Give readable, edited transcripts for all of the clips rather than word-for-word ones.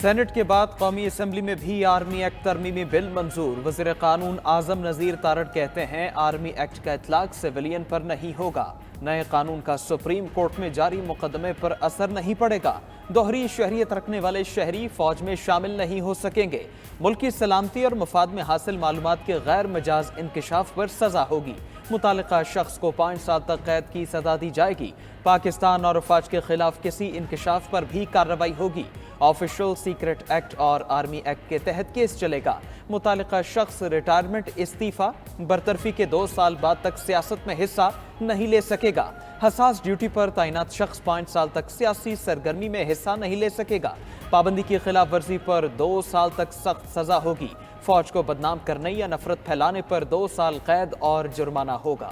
Saint کے بعد قومی اسمبلی میں بھی آرمی ایکٹ ترمیمی بل منظور۔ وزیر قانون اعظم نذیر تارڑ کہتے ہیں آرمی ایکٹ کا اطلاق سویلین پر نہیں ہوگا۔ نئے قانون کا سپریم کورٹ میں جاری مقدمے پر اثر نہیں پڑے گا۔ دوہری شہریت رکھنے والے شہری فوج میں شامل نہیں ہو سکیں گے۔ ملکی سلامتی اور مفاد میں حاصل معلومات کے غیر مجاز انکشاف پر سزا ہوگی۔ متعلقہ شخص کو 5 سال تک قید کی سزا دی جائے گی۔ پاکستان اور افواج کے خلاف کسی انکشاف پر بھی کارروائی ہوگی۔ آفیشل سیکرٹ ایکٹ اور آرمی ایکٹ کے تحت کیس چلے گا۔ متعلقہ شخص ریٹائرمنٹ، استعفیٰ، برطرفی کے 2 سال بعد تک سیاست میں حصہ نہیں لے سکے گا۔ حساس ڈیوٹی پر تعینات شخص 5 سال تک سیاسی سرگرمی میں حصہ نہیں لے سکے گا۔ پابندی کی خلاف ورزی پر 2 سال تک سخت سزا ہوگی۔ فوج کو بدنام کرنے یا نفرت پھیلانے پر 2 سال قید اور جرمانہ ہوگا۔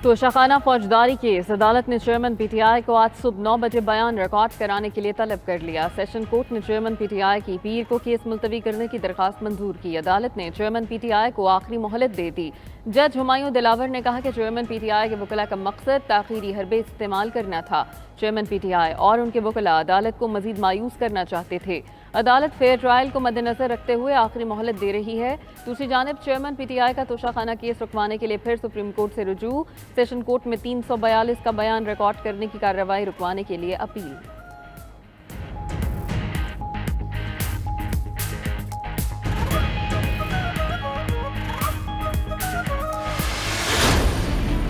توشہ فوجداری کیس عدالت نے چیئرمین پی ٹی آئی کو آج صبح 9 بجے بیان ریکارڈ کرانے کے لیے طلب کر لیا۔ سیشن کورٹ نے چیئرمین پی ٹی آئی کی پیر کو کیس ملتوی کرنے کی درخواست منظور کی۔ عدالت نے چیئرمین پی ٹی آئی کو آخری مہلت دے دی۔ جج ہمایوں دلاور نے کہا کہ چیئرمین پی ٹی آئی کے وکلاء کا مقصد تاخیری حربے استعمال کرنا تھا۔ چیئرمین پی ٹی آئی اور ان کے وکلاء عدالت کو مزید مایوس کرنا چاہتے تھے۔ عدالت فیئر ٹرائل کو مد نظر رکھتے ہوئے آخری مہلت دے رہی ہے۔ دوسری جانب چیئرمین پی ٹی آئی کا توشہ کیس رکوانے کے لیے پھر سپریم کورٹ سے رجوع۔ سیشن کورٹ میں 342 کا بیان ریکارڈ کرنے کی کارروائی رکوانے کے لیے اپیل۔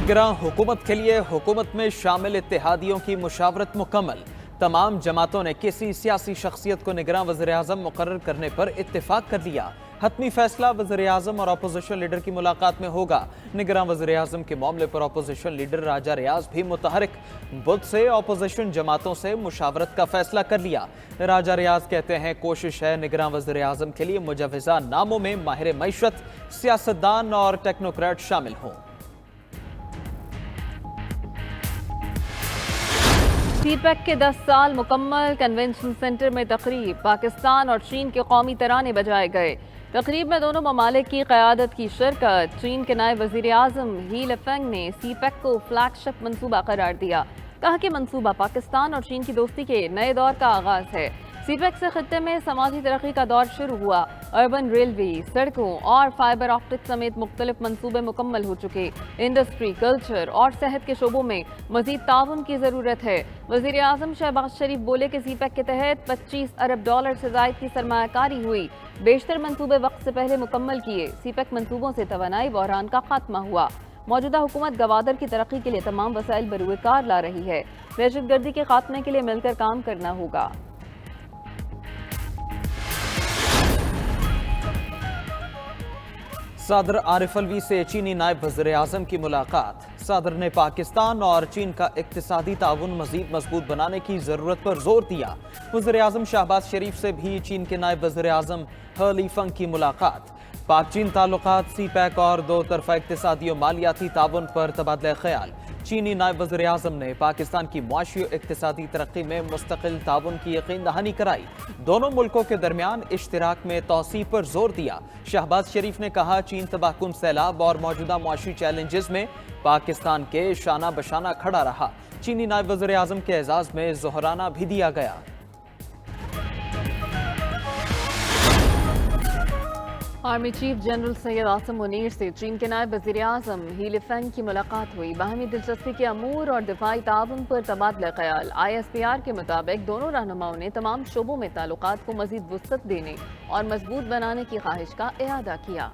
نگراں حکومت کے لیے حکومت میں شامل اتحادیوں کی مشاورت مکمل۔ تمام جماعتوں نے کسی سیاسی شخصیت کو نگراں وزیراعظم مقرر کرنے پر اتفاق کر لیا۔ حتمی فیصلہ وزیراعظم اور اپوزیشن لیڈر کی ملاقات میں ہوگا۔ نگراں وزیراعظم کے معاملے پر اپوزیشن لیڈر راجہ ریاض بھی متحرک۔ بدھ سے اپوزیشن جماعتوں سے مشاورت کا فیصلہ کر لیا۔ راجہ ریاض کہتے ہیں کوشش ہے نگراں وزیراعظم کے لیے مجوزہ ناموں میں ماہر معیشت، سیاستدان اور ٹیکنوکریٹ شامل ہوں۔ سی پیک کے 10 سال مکمل کنونشن سینٹر میں تقریب۔ پاکستان اور چین کے قومی ترانے بجائے گئے۔ تقریب میں دونوں ممالک کی قیادت کی شرکت۔ چین کے نائب وزیر اعظم ہی لفینگ نے سی پیک کو فلیگ شپ منصوبہ قرار دیا۔ کہا کہ منصوبہ پاکستان اور چین کی دوستی کے نئے دور کا آغاز ہے۔ سی پیک سے خطے میں سماجی ترقی کا دور شروع ہوا۔ اربن ریلوے، سڑکوں اور فائبر آپٹک سمیت مختلف منصوبے مکمل ہو چکے۔ انڈسٹری، کلچر اور صحت کے شعبوں میں مزید تعاون کی ضرورت ہے۔ وزیر اعظم شہباز شریف بولے کہ سی پیک کے تحت $25 ارب سے زائد کی سرمایہ کاری ہوئی۔ بیشتر منصوبے وقت سے پہلے مکمل کیے۔ سی پیک منصوبوں سے توانائی بحران کا خاتمہ ہوا۔ موجودہ حکومت گوادر کی ترقی کے لیے تمام وسائل بروئے کار لا رہی ہے۔ دہشت گردی کے خاتمے کے لیے مل کر کام کرنا ہوگا۔ صدر عارف الوی سے چینی نائب وزیر اعظم کی ملاقات۔ صدر نے پاکستان اور چین کا اقتصادی تعاون مزید مضبوط بنانے کی ضرورت پر زور دیا۔ وزیر اعظم شہباز شریف سے بھی چین کے نائب وزیر اعظم ہی لیفنگ کی ملاقات۔ پاک چین تعلقات، سی پیک اور 2 طرفہ اقتصادی و مالیاتی تعاون پر تبادلہ خیال۔ چینی نائب وزیر اعظم نے پاکستان کی معاشی و اقتصادی ترقی میں مستقل تعاون کی یقین دہانی کرائی۔ دونوں ملکوں کے درمیان اشتراک میں توسیع پر زور دیا۔ شہباز شریف نے کہا چین تباہ کن سیلاب اور موجودہ معاشی چیلنجز میں پاکستان کے شانہ بشانہ کھڑا رہا۔ چینی نائب وزیر اعظم کے اعزاز میں ظہرانہ بھی دیا گیا۔ Army chief general Syed Asim Munir سے چین کے نائب وزیر اعظم ہی لفینگ کی ملاقات ہوئی۔ باہمی دلچسپی کے امور اور دفاعی تعاون پر تبادلہ خیال۔ آئی ایس پی آر کے مطابق دونوں رہنماؤں نے تمام شعبوں میں تعلقات کو مزید وسعت دینے اور مضبوط بنانے کی خواہش کا اعادہ کیا۔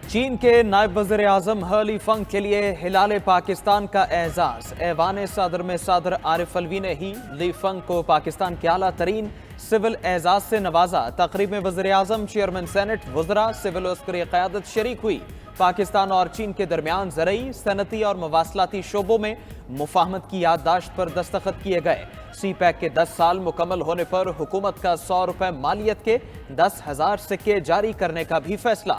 چین کے نائب وزیر اعظم ہی لیفنگ کے لیے ہلال پاکستان کا اعزاز۔ ایوان صدر میں صدر عارف الوی نے ہی لیفنگ کو پاکستان کے اعلیٰ ترین سول اعزاز سے نوازا۔ تقریب میں وزیر اعظم، چیئرمین سینٹ، وزراء، سول و عسکری قیادت شریک ہوئی۔ پاکستان اور چین کے درمیان زرعی، صنعتی اور مواصلاتی شعبوں میں مفاہمت کی یادداشت پر دستخط کیے گئے۔ سی پیک کے 10 سال مکمل ہونے پر حکومت کا $100 مالیت کے 10,000 سکے جاری کرنے کا بھی فیصلہ۔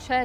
$6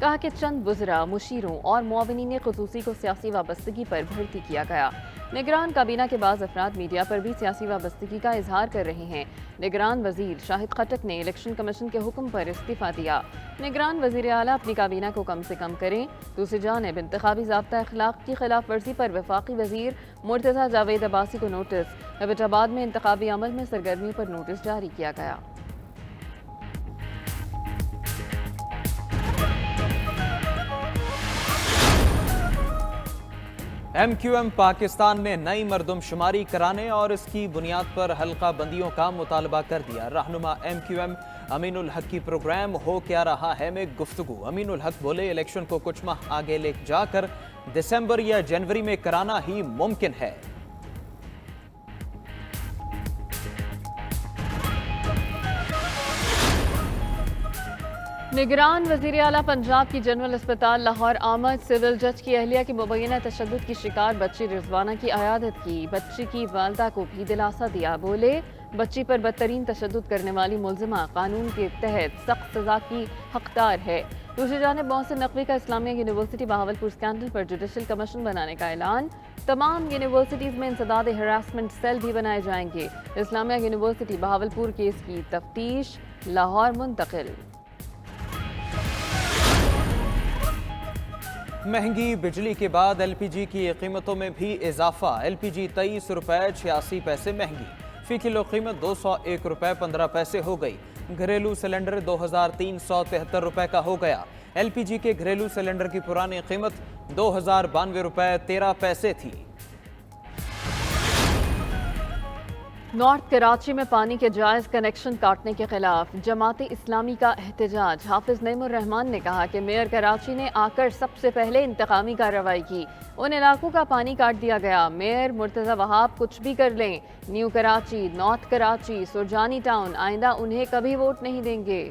کہا کہ چند وزراء، مشیروں اور معاونین خصوصی کو سیاسی وابستگی پر بھرتی کیا گیا۔ نگران کابینہ کے بعض افراد میڈیا پر بھی سیاسی وابستگی کا اظہار کر رہے ہیں۔ نگران وزیر شاہد خٹک نے الیکشن کمیشن کے حکم پر استعفیٰ دیا۔ نگران وزیر اعلیٰ اپنی کابینہ کو کم سے کم کریں۔ دوسری جانب انتخابی ضابطہ اخلاق کی خلاف ورزی پر وفاقی وزیر مرتضیٰ جاوید عباسی کو نوٹس۔ ایبٹ آباد میں انتخابی عمل میں سرگرمیوں پر نوٹس جاری کیا گیا۔ ایم کیو ایم پاکستان نے نئی مردم شماری کرانے اور اس کی بنیاد پر حلقہ بندیوں کا مطالبہ کر دیا۔ رہنما ایم کیو ایم امین الحق کی پروگرام ہو کیا رہا ہے میں گفتگو۔ امین الحق بولے الیکشن کو کچھ ماہ آگے لے جا کر دسمبر یا جنوری میں کرانا ہی ممکن ہے۔ نگران وزیر اعلیٰ پنجاب کی جنرل اسپتال لاہور آمد۔ سول جج کی اہلیہ کی مبینہ تشدد کی شکار بچی رضوانہ کی عیادت کی۔ بچی کی والدہ کو بھی دلاسا دیا۔ بولے بچی پر بدترین تشدد کرنے والی ملزمہ قانون کے تحت سخت سزا کی حقدار ہے۔ دوسری جانب محسن نقوی کا اسلامیہ یونیورسٹی بہاولپور اسکینڈل پر جوڈیشل کمیشن بنانے کا اعلان۔ تمام یونیورسٹیز میں انسداد ہراسمنٹ سیل بھی بنائے جائیں گے۔ اسلامیہ یونیورسٹی بہاولپور کیس کی تفتیش لاہور منتقل۔ مہنگی بجلی کے بعد ایل پی جی کی قیمتوں میں بھی اضافہ۔ ایل پی جی 23 روپے 86 پیسے مہنگی، فی کلو قیمت 201 روپے 15 پیسے ہو گئی۔ گھریلو سلنڈر 2373 روپے کا ہو گیا۔ ایل پی جی کے گھریلو سلنڈر کی پرانی قیمت 2092 روپے 13 پیسے تھی۔ نارتھ کراچی میں پانی کے جائز کنیکشن کاٹنے کے خلاف جماعت اسلامی کا احتجاج۔ حافظ نعیم الرحمان نے کہا کہ میئر کراچی نے آ کر سب سے پہلے انتقامی کارروائی کی، ان علاقوں کا پانی کاٹ دیا گیا۔ میئر مرتضیٰ وہاب کچھ بھی کر لیں، new Karachi, north Karachi, Surjani town آئندہ انہیں کبھی ووٹ نہیں دیں گے۔